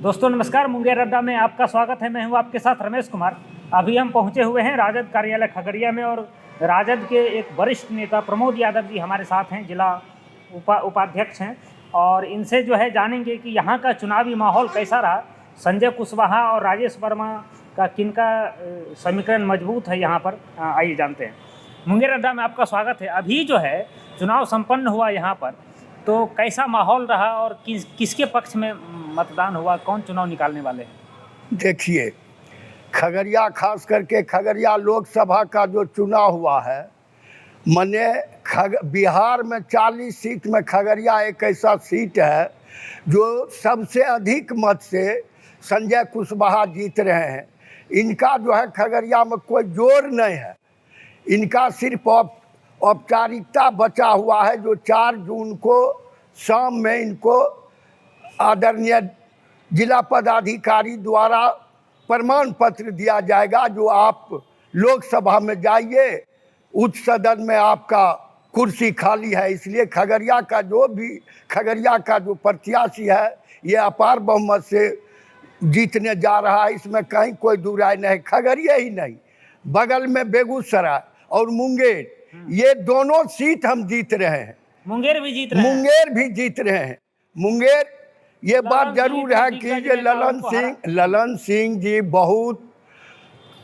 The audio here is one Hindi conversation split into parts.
दोस्तों नमस्कार, मुंगेर अड्डा में आपका स्वागत है। मैं हूं आपके साथ रमेश कुमार। अभी हम पहुंचे हुए हैं राजद कार्यालय खगड़िया में और राजद के एक वरिष्ठ नेता प्रमोद यादव जी हमारे साथ हैं, जिला उपाध्यक्ष हैं, और इनसे जो है जानेंगे कि यहाँ का चुनावी माहौल कैसा रहा। संजय कुशवाहा और राजेश वर्मा का किनका समीकरण मजबूत है यहाँ पर, आइए जानते हैं। मुंगेर अड्डा में आपका स्वागत है। अभी जो है चुनाव संपन्न हुआ यहाँ पर, तो कैसा माहौल रहा और किसके पक्ष में मतदान हुआ, कौन चुनाव निकालने वाले हैं? देखिए, खगड़िया खास करके खगड़िया लोकसभा का जो चुनाव हुआ है, बिहार में 40 सीट में खगड़िया एक ऐसा सीट है जो सबसे अधिक मत से संजय कुशवाहा जीत रहे हैं। इनका जो है खगड़िया में कोई जोर नहीं है, इनका सिर्फ औपचारिकता बचा हुआ है जो 4 जून को शाम में इनको आदरणीय जिला पदाधिकारी द्वारा प्रमाण पत्र दिया जाएगा, जो आप लोकसभा में जाइए, उच्च सदन में आपका कुर्सी खाली है। इसलिए खगड़िया का जो प्रत्याशी है ये अपार बहुमत से जीतने जा रहा है, इसमें कहीं कोई दो राय नहीं। खगड़िया ही नहीं, बगल में बेगूसराय और मुंगेर, ये दोनों सीट हम जीत रहे हैं। मुंगेर भी जीत रहे हैं। मुंगेर भी जीत रहे हैं। मुंगेर, ये बात जरूर है कि ये ललन सिंह जी बहुत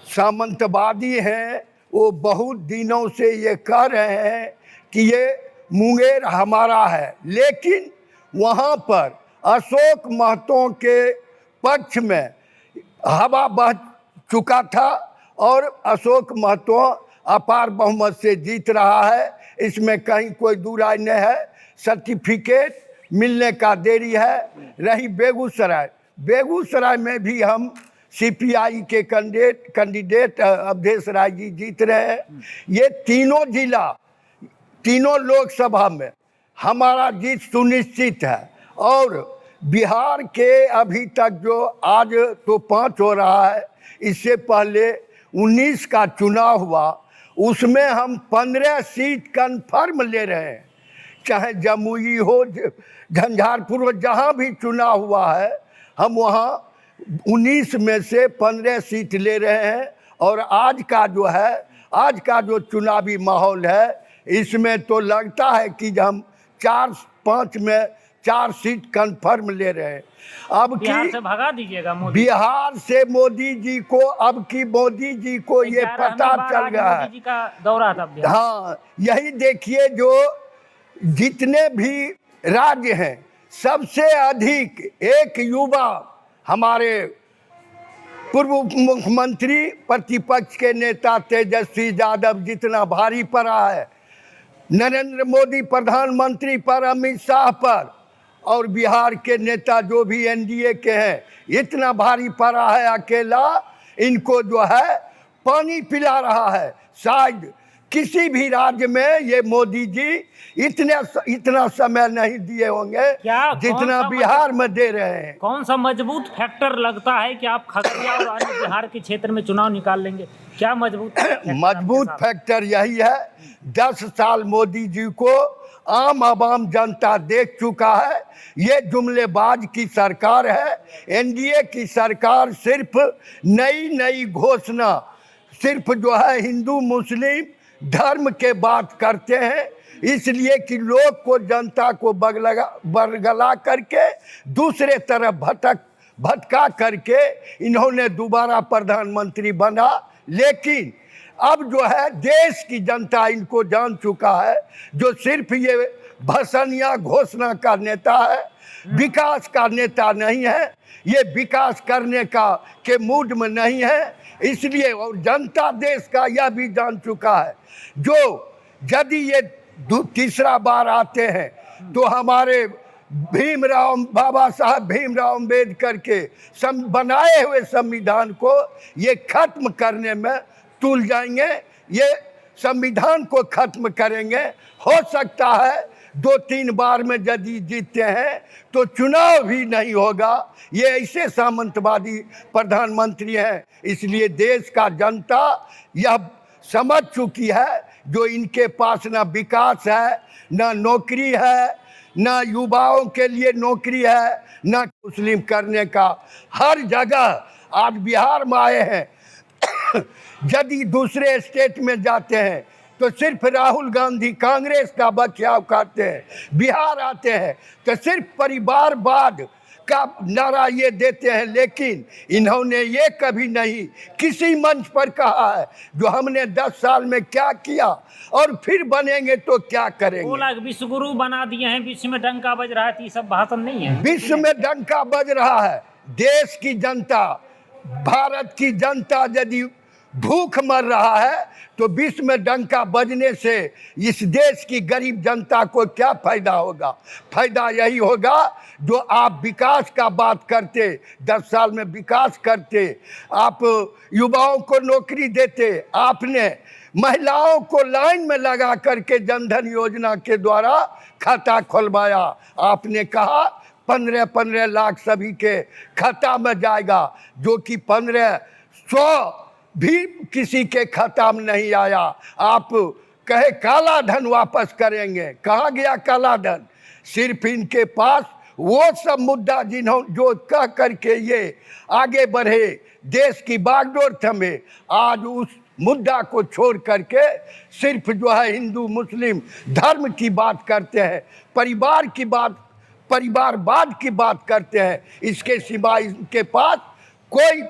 सामंतवादी हैं। वो बहुत दिनों से ये कह रहे हैं कि ये मुंगेर हमारा है, लेकिन वहाँ पर अशोक महतो के पक्ष में हवा बह चुका था और अशोक महतो अपार बहुमत से जीत रहा है, इसमें कहीं कोई दो राय नहीं है। सर्टिफिकेट मिलने का देरी है। रही बेगूसराय में भी हम सीपीआई के कैंडिडेट अवधेश राय जी जीत रहे हैं। ये तीनों जिला, तीनों लोकसभा में हमारा जीत सुनिश्चित है। और बिहार के अभी तक जो आज तो 5 हो रहा है, इससे पहले 19 का चुनाव हुआ, उसमें हम 15 सीट कन्फर्म ले रहे हैं। चाहे जमुई हो, झंझारपुर हो, जहाँ भी चुनाव हुआ है, हम वहाँ 19 में से 15 सीट ले रहे हैं। और आज का जो चुनावी माहौल है, इसमें तो लगता है कि हम 4-5 में 4 सीट कन्फर्म ले रहे हैं। अब बिहार से भगा दीजिएगा मोदी। बिहार से मोदी जी को मोदी जी को ये पता चल गया है। मोदी जी का दौरा था बिहार। हाँ, यही देखिए, जो जितने भी राज्य हैं, सबसे अधिक एक युवा हमारे पूर्व मुख्यमंत्री प्रतिपक्ष के नेता तेजस्वी यादव जितना भारी पड़ा है, नरेंद्र मोदी प्रधानमंत्री पर, अमित शाह पर, और बिहार के नेता जो भी एनडीए के हैं, इतना भारी पड़ा है। अकेला इनको जो है पानी पिला रहा है। शायद किसी भी राज्य में ये मोदी जी इतना समय नहीं दिए होंगे जितना बिहार में दे रहे हैं। कौन सा मजबूत फैक्टर लगता है कि आप खगड़िया और अन्य बिहार के क्षेत्र में चुनाव निकाल लेंगे? क्या मजबूत फैक्टर यही है, 10 साल मोदी जी को आम जनता देख चुका है। ये जुमलेबाज की सरकार है। एनडीए की सरकार सिर्फ नई घोषणा, सिर्फ जो है हिंदू मुस्लिम धर्म के बात करते हैं, इसलिए कि लोग को, जनता को बरगला करके दूसरे तरफ भटका करके इन्होंने दोबारा प्रधानमंत्री बना। लेकिन अब जो है देश की जनता इनको जान चुका है, जो सिर्फ ये भाषणिया घोषणा का नेता है, विकास का नेता नहीं है। ये विकास करने के मूड में नहीं है। इसलिए और जनता देश का यह भी जान चुका है, जो यदि ये तीसरा बार आते हैं तो हमारे बाबा साहब भीमराव अम्बेडकर के बनाए हुए संविधान को ये खत्म करने में तुल जाएंगे। ये संविधान को खत्म करेंगे। हो सकता है 2-3 बार में यदि जीतते हैं तो चुनाव भी नहीं होगा। ये ऐसे सामंतवादी प्रधानमंत्री हैं। इसलिए देश का जनता यह समझ चुकी है, जो इनके पास ना विकास है, ना नौकरी है, ना युवाओं के लिए नौकरी है, ना मुस्लिम करने का। हर जगह आज बिहार में आए हैं यदि दूसरे स्टेट में जाते हैं तो सिर्फ राहुल गांधी कांग्रेस का बचाव करते हैं, बिहार आते हैं तो सिर्फ परिवारवाद का नारा ये देते हैं, लेकिन इन्होंने ये कभी नहीं किसी मंच पर कहा है जो हमने 10 साल में क्या किया और फिर बनेंगे तो क्या करेंगे। 2 लाख विश्व गुरु बना दिए हैं, विश्व में डंका बज रहा है, तो ये सब भाषण नहीं है। विश्व में डंका बज रहा है। देश की जनता, भारत की जनता यदि भूख मर रहा है तो विश्व में डंका बजने से इस देश की गरीब जनता को क्या फायदा होगा। फायदा यही होगा जो आप विकास का बात करते, 10 साल में विकास करते, आप युवाओं को नौकरी देते, आपने महिलाओं को लाइन में लगा करके जनधन योजना के द्वारा खाता खुलवाया। आपने कहा 15-15 लाख सभी के खाता में जाएगा, जो कि 1500 भी किसी के खाता में नहीं आया। आप कहे काला धन वापस करेंगे, कहाँ गया काला धन? सिर्फ इनके पास वो सब मुद्दा जो कह करके ये आगे बढ़े, देश की बागडोर थमे, आज उस मुद्दा को छोड़ करके सिर्फ जो है हिंदू मुस्लिम धर्म की बात करते हैं, परिवार की बात, परिवारवाद की बात करते हैं। इसके सिवा इनके पास कोई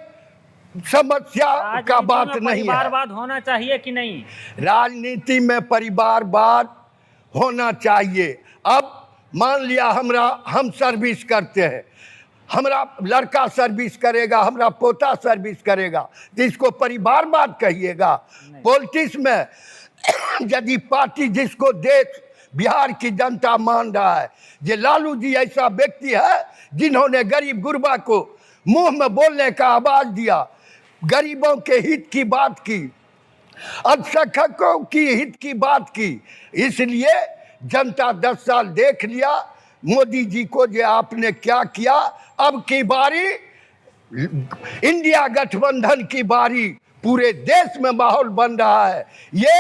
समस्या का बात नहीं है। परिवारवाद होना चाहिए कि नहीं? राजनीति में परिवारवाद होना चाहिए। अब मान लिया हम सर्विस करते हैं, हमारा लड़का सर्विस करेगा, हमारा पोता सर्विस करेगा, तो इसको परिवारवाद कहिएगा? पॉलिटिक्स में यदि पार्टी जिसको देश बिहार की जनता मान रहा है, ये लालू जी ऐसा व्यक्ति है जिन्होंने गरीब गुरबा को मुंह में बोलने का आवाज दिया, गरीबों के हित की बात की, अल्पसंख्यकों की हित की बात की। इसलिए जनता 10 साल देख लिया मोदी जी को जो आपने क्या किया। अब की बारी इंडिया गठबंधन की बारी, पूरे देश में माहौल बन रहा है। ये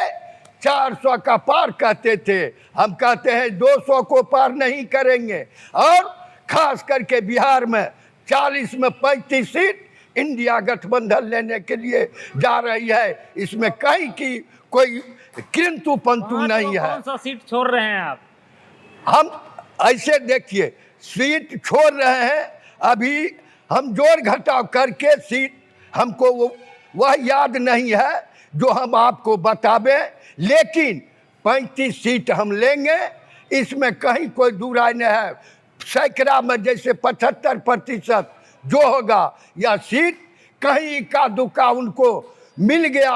400 का पार कहते थे, हम कहते हैं 200 को पार नहीं करेंगे। और खास करके बिहार में 40 में 35 सीट इंडिया गठबंधन लेने के लिए जा रही है। इसमें कहीं की कोई किंतु पंतु नहीं है। कौन सा सीट छोड़ रहे हैं आप? हम ऐसे देखिए, सीट छोड़ रहे हैं, अभी हम जोड़ घटाव करके सीट हमको वह याद नहीं है जो हम आपको बतावें, लेकिन 35 सीट हम लेंगे, इसमें कहीं कोई दुराई नहीं है। सैकड़ा में जैसे 75% जो होगा, या सीट कहीं का दुका उनको मिल गया,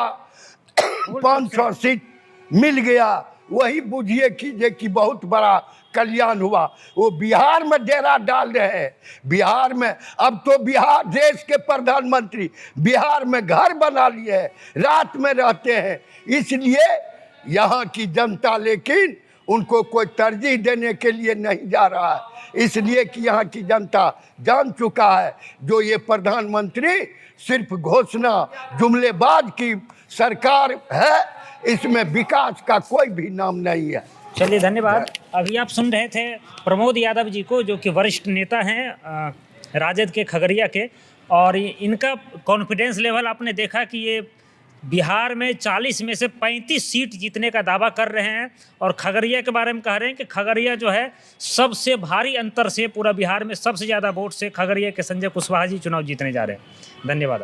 500 सीट मिल गया, वही बुझिए कीजिए कि बहुत बड़ा कल्याण हुआ। वो बिहार में डेरा डाल रहे हैं, बिहार में अब तो बिहार देश के प्रधानमंत्री बिहार में घर बना लिए हैं, रात में रहते हैं। इसलिए यहाँ की जनता लेकिन उनको कोई तरजीह देने के लिए नहीं जा रहा है, इसलिए कि यहाँ की जनता जान चुका है जो ये प्रधानमंत्री सिर्फ घोषणा जुमलेबाज की सरकार है, इसमें विकास का कोई भी नाम नहीं है। चलिए धन्यवाद। अभी आप सुन रहे थे प्रमोद यादव जी को, जो कि वरिष्ठ नेता हैं राजद के खगड़िया के, और इनका कॉन्फिडेंस लेवल आपने देखा कि ये बिहार में 40 में से 35 सीट जीतने का दावा कर रहे हैं। और खगड़िया के बारे में कह रहे हैं कि खगड़िया जो है सबसे भारी अंतर से, पूरा बिहार में सबसे ज़्यादा वोट से खगड़िया के संजय कुशवाहा जी चुनाव जीतने जा रहे हैं। धन्यवाद।